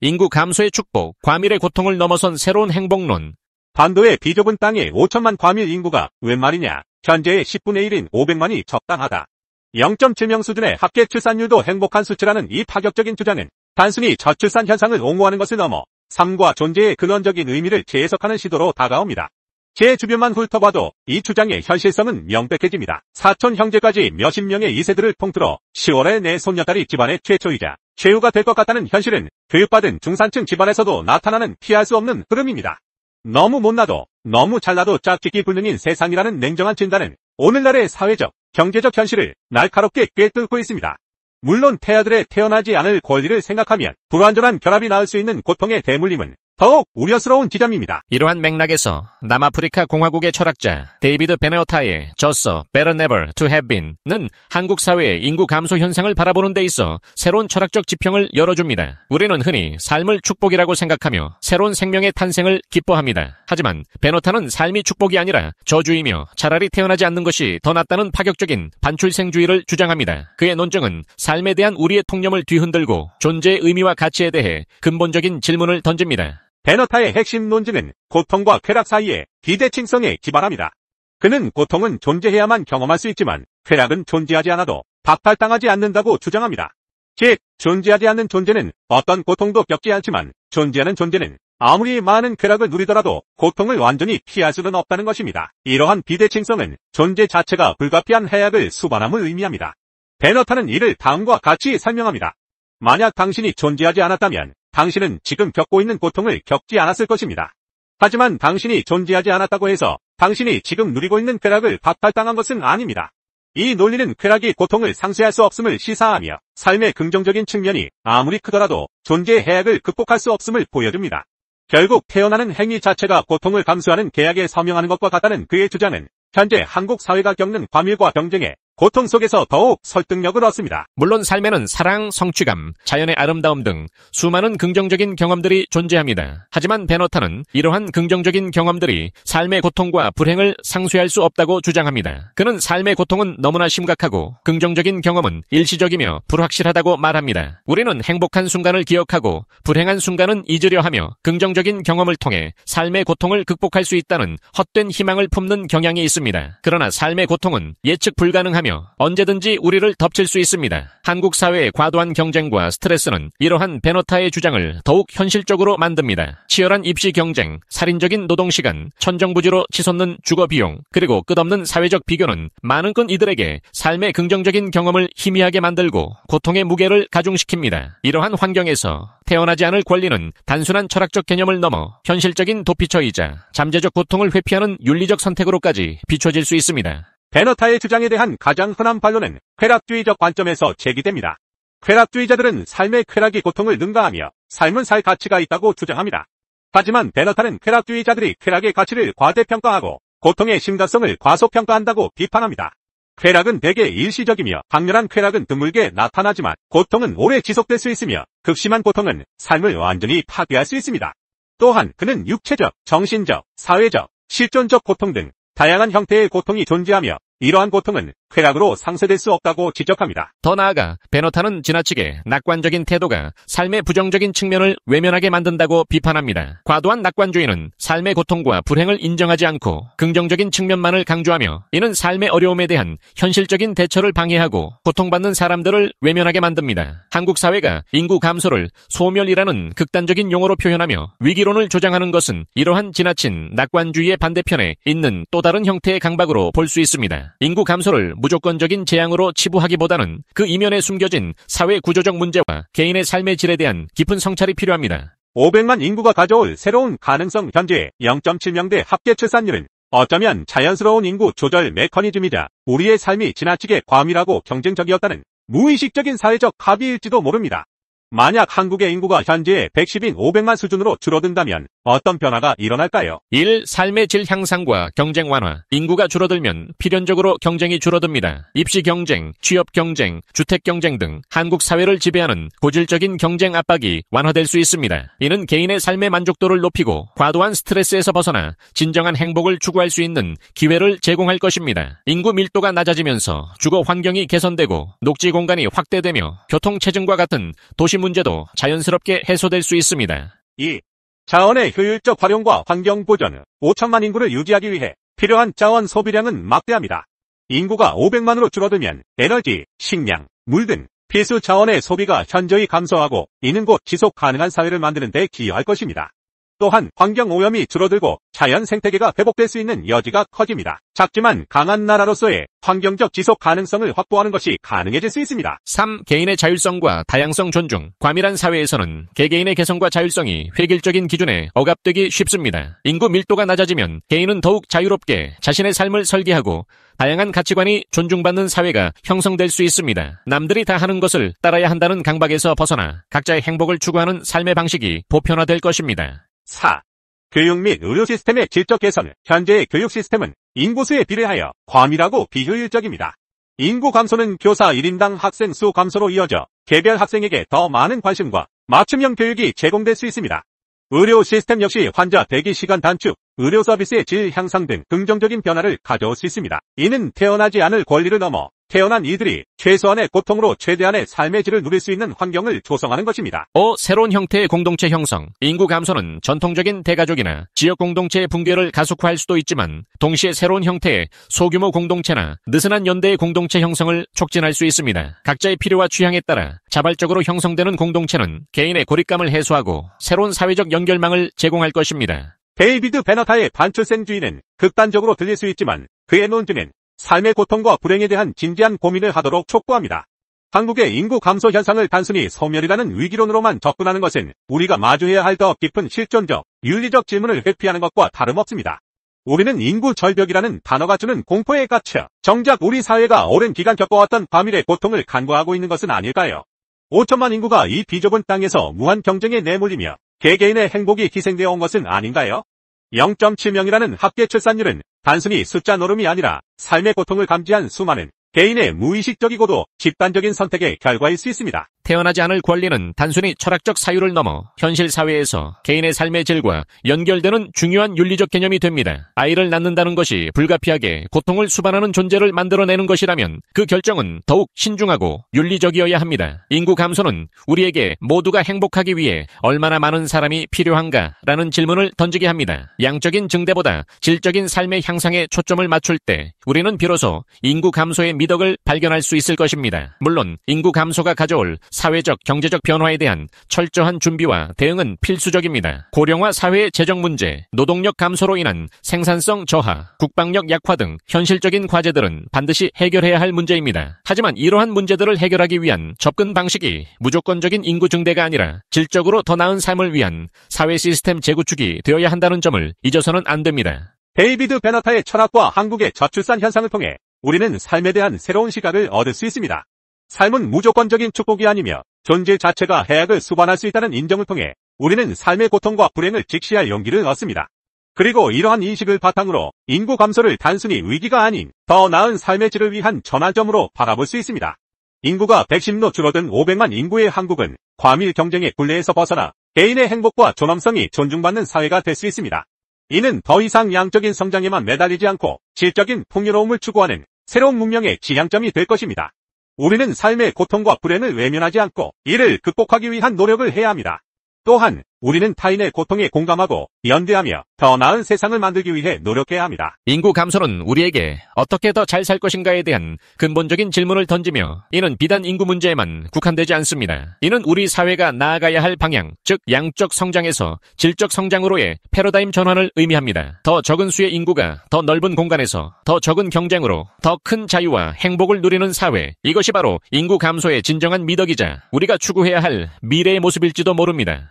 인구 감소의 축복, 과밀의 고통을 넘어선 새로운 행복론. 반도의 비좁은 땅에 5천만 과밀 인구가 웬 말이냐. 현재의 10분의 1인 500만이 적당하다. 0.7명 수준의 합계 출산율도 행복한 수치라는 이 파격적인 주장은 단순히 저출산 현상을 옹호하는 것을 넘어 삶과 존재의 근원적인 의미를 재해석하는 시도로 다가옵니다. 제 주변만 훑어봐도 이 주장의 현실성은 명백해집니다. 사촌 형제까지 몇십 명의 2세들을 통틀어 10월에 내 손녀딸이 집안의 최초이자 최후가 될 것 같다는 현실은 교육받은 중산층 집안에서도 나타나는 피할 수 없는 흐름입니다. 너무 못나도 너무 잘나도 짝짓기 불능인 세상이라는 냉정한 진단은 오늘날의 사회적, 경제적 현실을 날카롭게 꿰뚫고 있습니다. 물론 태아들의 태어나지 않을 권리를 생각하면 불완전한 결합이 낳을 수 있는 고통의 대물림은 더욱 우려스러운 지점입니다. 이러한 맥락에서 남아프리카 공화국의 철학자 데이비드 베네어타의 저서 Better Never to Have Been는 한국 사회의 인구 감소 현상을 바라보는 데 있어 새로운 철학적 지평을 열어줍니다. 우리는 흔히 삶을 축복이라고 생각하며 새로운 생명의 탄생을 기뻐합니다. 하지만 베네어타는 삶이 축복이 아니라 저주이며 차라리 태어나지 않는 것이 더 낫다는 파격적인 반출생주의를 주장합니다. 그의 논증은 삶에 대한 우리의 통념을 뒤흔들고 존재의 의미와 가치에 대해 근본적인 질문을 던집니다. 베네어타의 핵심 논지는 고통과 쾌락 사이의 비대칭성에 기반합니다. 그는 고통은 존재해야만 경험할 수 있지만 쾌락은 존재하지 않아도 박탈당하지 않는다고 주장합니다. 즉, 존재하지 않는 존재는 어떤 고통도 겪지 않지만 존재하는 존재는 아무리 많은 쾌락을 누리더라도 고통을 완전히 피할 수는 없다는 것입니다. 이러한 비대칭성은 존재 자체가 불가피한 해악을 수반함을 의미합니다. 베네어타는 이를 다음과 같이 설명합니다. 만약 당신이 존재하지 않았다면 당신은 지금 겪고 있는 고통을 겪지 않았을 것입니다. 하지만 당신이 존재하지 않았다고 해서 당신이 지금 누리고 있는 쾌락을 박탈당한 것은 아닙니다. 이 논리는 쾌락이 고통을 상쇄할 수 없음을 시사하며 삶의 긍정적인 측면이 아무리 크더라도 존재의 해악을 극복할 수 없음을 보여줍니다. 결국 태어나는 행위 자체가 고통을 감수하는 계약에 서명하는 것과 같다는 그의 주장은 현재 한국 사회가 겪는 과밀과 경쟁에 고통 속에서 더욱 설득력을 얻습니다. 물론 삶에는 사랑, 성취감, 자연의 아름다움 등 수많은 긍정적인 경험들이 존재합니다. 하지만 베네어타는 이러한 긍정적인 경험들이 삶의 고통과 불행을 상쇄할 수 없다고 주장합니다. 그는 삶의 고통은 너무나 심각하고 긍정적인 경험은 일시적이며 불확실하다고 말합니다. 우리는 행복한 순간을 기억하고 불행한 순간은 잊으려 하며 긍정적인 경험을 통해 삶의 고통을 극복할 수 있다는 헛된 희망을 품는 경향이 있습니다. 그러나 삶의 고통은 예측 불가능하며 언제든지 우리를 덮칠 수 있습니다. 한국 사회의 과도한 경쟁과 스트레스는 이러한 베네어타의 주장을 더욱 현실적으로 만듭니다. 치열한 입시 경쟁, 살인적인 노동시간, 천정부지로 치솟는 주거 비용, 그리고 끝없는 사회적 비교는 많은 이들에게 삶의 긍정적인 경험을 희미하게 만들고 고통의 무게를 가중시킵니다. 이러한 환경에서 태어나지 않을 권리는 단순한 철학적 개념을 넘어 현실적인 도피처이자 잠재적 고통을 회피하는 윤리적 선택으로까지 비춰질 수 있습니다. 베네어타의 주장에 대한 가장 흔한 반론은 쾌락주의적 관점에서 제기됩니다. 쾌락주의자들은 삶의 쾌락이 고통을 능가하며 삶은 살 가치가 있다고 주장합니다. 하지만 베네어타는 쾌락주의자들이 쾌락의 가치를 과대평가하고 고통의 심각성을 과소평가한다고 비판합니다. 쾌락은 대개 일시적이며 강렬한 쾌락은 드물게 나타나지만 고통은 오래 지속될 수 있으며 극심한 고통은 삶을 완전히 파괴할 수 있습니다. 또한 그는 육체적, 정신적, 사회적, 실존적 고통 등 다양한 형태의 고통이 존재하며 이러한 고통은 쾌락으로 상쇄될 수 없다고 지적합니다. 더 나아가 베네어타는 지나치게 낙관적인 태도가 삶의 부정적인 측면을 외면하게 만든다고 비판합니다. 과도한 낙관주의는 삶의 고통과 불행을 인정하지 않고 긍정적인 측면만을 강조하며 이는 삶의 어려움에 대한 현실적인 대처를 방해하고 고통받는 사람들을 외면하게 만듭니다. 한국 사회가 인구 감소를 소멸이라는 극단적인 용어로 표현하며 위기론을 조장하는 것은 이러한 지나친 낙관주의의 반대편에 있는 또 다른 형태의 강박으로 볼 수 있습니다. 인구 감소를 무조건적인 재앙으로 치부하기보다는 그 이면에 숨겨진 사회 구조적 문제와 개인의 삶의 질에 대한 깊은 성찰이 필요합니다. 500만 인구가 가져올 새로운 가능성. 현재의 0.7명대 합계 출산율은 어쩌면 자연스러운 인구 조절 메커니즘이자 우리의 삶이 지나치게 과밀하고 경쟁적이었다는 무의식적인 사회적 합의일지도 모릅니다. 만약 한국의 인구가 현재의 110인 500만 수준으로 줄어든다면 어떤 변화가 일어날까요? 1. 삶의 질 향상과 경쟁 완화. 인구가 줄어들면 필연적으로 경쟁이 줄어듭니다. 입시 경쟁, 취업 경쟁, 주택 경쟁 등 한국 사회를 지배하는 고질적인 경쟁 압박이 완화될 수 있습니다. 이는 개인의 삶의 만족도를 높이고 과도한 스트레스에서 벗어나 진정한 행복을 추구할 수 있는 기회를 제공할 것입니다. 인구 밀도가 낮아지면서 주거 환경이 개선되고 녹지 공간이 확대되며 교통 체증과 같은 도시 문제도 자연스럽게 해소될 수 있습니다. 2. 자원의 효율적 활용과 환경 보전. 5천만 인구를 유지하기 위해 필요한 자원 소비량은 막대합니다. 인구가 500만으로 줄어들면 에너지, 식량, 물 등 필수 자원의 소비가 현저히 감소하고 이는 곧 지속 가능한 사회를 만드는 데 기여할 것입니다. 또한 환경 오염이 줄어들고 자연 생태계가 회복될 수 있는 여지가 커집니다. 작지만 강한 나라로서의 환경적 지속 가능성을 확보하는 것이 가능해질 수 있습니다. 3. 개인의 자율성과 다양성 존중. 과밀한 사회에서는 개개인의 개성과 자율성이 획일적인 기준에 억압되기 쉽습니다. 인구 밀도가 낮아지면 개인은 더욱 자유롭게 자신의 삶을 설계하고 다양한 가치관이 존중받는 사회가 형성될 수 있습니다. 남들이 다 하는 것을 따라야 한다는 강박에서 벗어나 각자의 행복을 추구하는 삶의 방식이 보편화될 것입니다. 4. 교육 및 의료 시스템의 질적 개선. 현재의 교육 시스템은 인구수에 비례하여 과밀하고 비효율적입니다. 인구 감소는 교사 1인당 학생 수 감소로 이어져 개별 학생에게 더 많은 관심과 맞춤형 교육이 제공될 수 있습니다. 의료 시스템 역시 환자 대기 시간 단축, 의료 서비스의 질 향상 등 긍정적인 변화를 가져올 수 있습니다. 이는 태어나지 않을 권리를 넘어 태어난 이들이 최소한의 고통으로 최대한의 삶의 질을 누릴 수 있는 환경을 조성하는 것입니다. 5. 새로운 형태의 공동체 형성. 인구 감소는 전통적인 대가족이나 지역 공동체의 붕괴를 가속화할 수도 있지만 동시에 새로운 형태의 소규모 공동체나 느슨한 연대의 공동체 형성을 촉진할 수 있습니다. 각자의 필요와 취향에 따라 자발적으로 형성되는 공동체는 개인의 고립감을 해소하고 새로운 사회적 연결망을 제공할 것입니다. 데이비드 베너타의 반출생주의는 극단적으로 들릴 수 있지만 그의 논지는 삶의 고통과 불행에 대한 진지한 고민을 하도록 촉구합니다. 한국의 인구 감소 현상을 단순히 소멸이라는 위기론으로만 접근하는 것은 우리가 마주해야 할 더 깊은 실존적, 윤리적 질문을 회피하는 것과 다름없습니다. 우리는 인구 절벽이라는 단어가 주는 공포에 갇혀 정작 우리 사회가 오랜 기간 겪어왔던 과밀의 고통을 간과하고 있는 것은 아닐까요? 5천만 인구가 이 비좁은 땅에서 무한 경쟁에 내몰리며 개개인의 행복이 희생되어 온 것은 아닌가요? 0.7명이라는 합계 출산율은 단순히 숫자 노름이 아니라 삶의 고통을 감지한 수많은 개인의 무의식적이고도 집단적인 선택의 결과일 수 있습니다. 태어나지 않을 권리는 단순히 철학적 사유를 넘어 현실 사회에서 개인의 삶의 질과 연결되는 중요한 윤리적 개념이 됩니다. 아이를 낳는다는 것이 불가피하게 고통을 수반하는 존재를 만들어내는 것이라면 그 결정은 더욱 신중하고 윤리적이어야 합니다. 인구 감소는 우리에게 모두가 행복하기 위해 얼마나 많은 사람이 필요한가라는 질문을 던지게 합니다. 양적인 증대보다 질적인 삶의 향상에 초점을 맞출 때 우리는 비로소 인구 감소의 미덕을 발견할 수 있을 것입니다. 물론 인구 감소가 가져올 사회적, 경제적 변화에 대한 철저한 준비와 대응은 필수적입니다. 고령화 사회의 재정 문제, 노동력 감소로 인한 생산성 저하, 국방력 약화 등 현실적인 과제들은 반드시 해결해야 할 문제입니다. 하지만 이러한 문제들을 해결하기 위한 접근 방식이 무조건적인 인구 증대가 아니라 질적으로 더 나은 삶을 위한 사회 시스템 재구축이 되어야 한다는 점을 잊어서는 안 됩니다. 데이비드 베너타의 철학과 한국의 저출산 현상을 통해 우리는 삶에 대한 새로운 시각을 얻을 수 있습니다. 삶은 무조건적인 축복이 아니며 존재 자체가 해악을 수반할 수 있다는 인정을 통해 우리는 삶의 고통과 불행을 직시할 용기를 얻습니다. 그리고 이러한 인식을 바탕으로 인구 감소를 단순히 위기가 아닌 더 나은 삶의 질을 위한 전환점으로 바라볼 수 있습니다. 인구가 110로 줄어든 500만 인구의 한국은 과밀 경쟁의 굴레에서 벗어나 개인의 행복과 존엄성이 존중받는 사회가 될 수 있습니다. 이는 더 이상 양적인 성장에만 매달리지 않고 질적인 풍요로움을 추구하는 새로운 문명의 지향점이 될 것입니다. 우리는 삶의 고통과 불행을 외면하지 않고 이를 극복하기 위한 노력을 해야 합니다. 또한 우리는 타인의 고통에 공감하고 연대하며 더 나은 세상을 만들기 위해 노력해야 합니다. 인구 감소는 우리에게 어떻게 더 잘 살 것인가에 대한 근본적인 질문을 던지며 이는 비단 인구 문제에만 국한되지 않습니다. 이는 우리 사회가 나아가야 할 방향, 즉 양적 성장에서 질적 성장으로의 패러다임 전환을 의미합니다. 더 적은 수의 인구가 더 넓은 공간에서 더 적은 경쟁으로 더 큰 자유와 행복을 누리는 사회, 이것이 바로 인구 감소의 진정한 미덕이자 우리가 추구해야 할 미래의 모습일지도 모릅니다.